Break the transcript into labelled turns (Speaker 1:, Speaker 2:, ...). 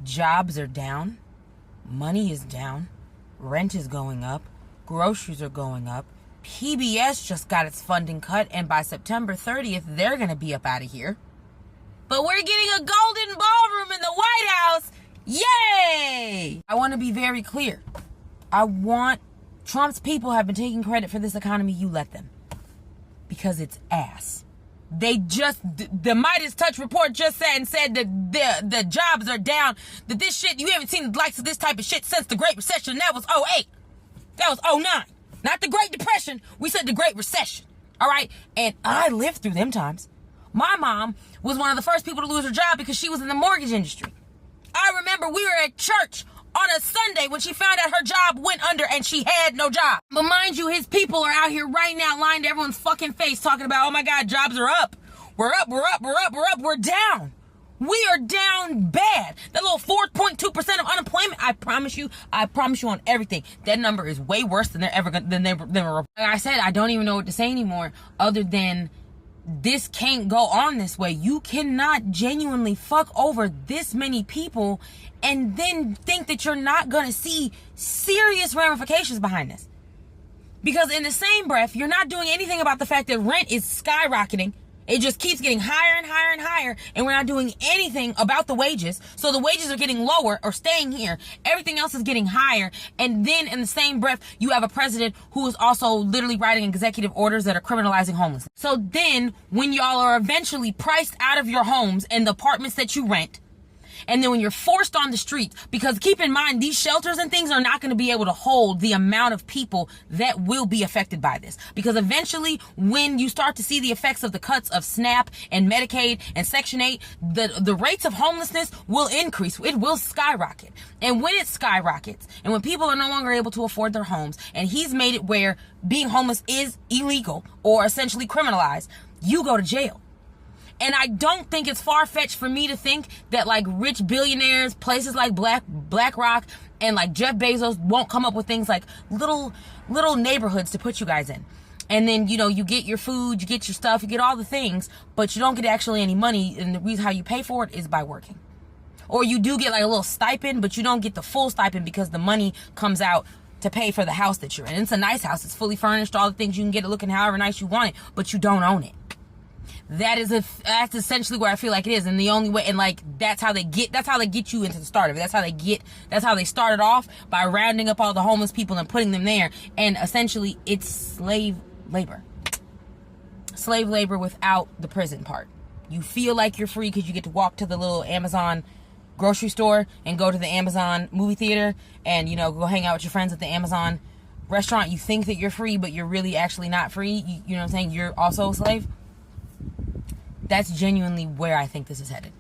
Speaker 1: Jobs are down. Money is down. Rent is going up. Groceries are going up. PBS just got its funding cut, and by September 30th, they're going to be up out of here. But we're getting a golden ballroom in the White House. Yay! I want to be very clear. Trump's people have been taking credit for this economy. You let them. Because it's ass. The Midas Touch report just said that the jobs are down. That this shit, you haven't seen the likes of this type of shit since the Great Recession. That was 08. That was 09. Not the Great Depression. We said the Great Recession. All right? And I lived through them times. My mom was one of the first people to lose her job because she was in the mortgage industry. I remember we were at church on a Sunday when she found out her job went under and she had no job. But mind you, his people are out here right now lying to everyone's fucking face talking about, oh my God, jobs are up. We're up, we're up, we're up, we're up, we're down. We are down bad. That little 4.2% of unemployment, I promise you on everything. That number is way worse than they were. Like I said, I don't even know what to say anymore other than this can't go on this way. You cannot genuinely fuck over this many people and then think that you're not going to see serious ramifications behind this. Because in the same breath, you're not doing anything about the fact that rent is skyrocketing. It just keeps getting higher and higher and higher, and we're not doing anything about the wages. So the wages are getting lower or staying here. Everything else is getting higher. And then in the same breath, you have a president who is also literally writing executive orders that are criminalizing homelessness. So then when y'all are eventually priced out of your homes and the apartments that you rent, and then when you're forced on the streets, because keep in mind, these shelters and things are not going to be able to hold the amount of people that will be affected by this. Because eventually, when you start to see the effects of the cuts of SNAP and Medicaid and Section 8, the rates of homelessness will increase. It will skyrocket. And when it skyrockets, and when people are no longer able to afford their homes, and he's made it where being homeless is illegal or essentially criminalized, you go to jail. And I don't think it's far-fetched for me to think that like rich billionaires, places like BlackRock and like Jeff Bezos won't come up with things like little neighborhoods to put you guys in. And then, you know, you get your food, you get your stuff, you get all the things, but you don't get actually any money. And the reason how you pay for it is by working. Or you do get like a little stipend, but you don't get the full stipend because the money comes out to pay for the house that you're in. It's a nice house. It's fully furnished, all the things you can get it looking however nice you want it, but you don't own it. That's essentially where I feel like it is. And the only way, and like, that's how they get you into the start of it. That's how they started off, by rounding up all the homeless people and putting them there. And essentially it's slave labor without the prison part. You feel like you're free because you get to walk to the little Amazon grocery store and go to the Amazon movie theater and, you know, go hang out with your friends at the Amazon restaurant. You think that you're free, but you're really actually not free. You know what I'm saying? You're also a slave. That's genuinely where I think this is headed.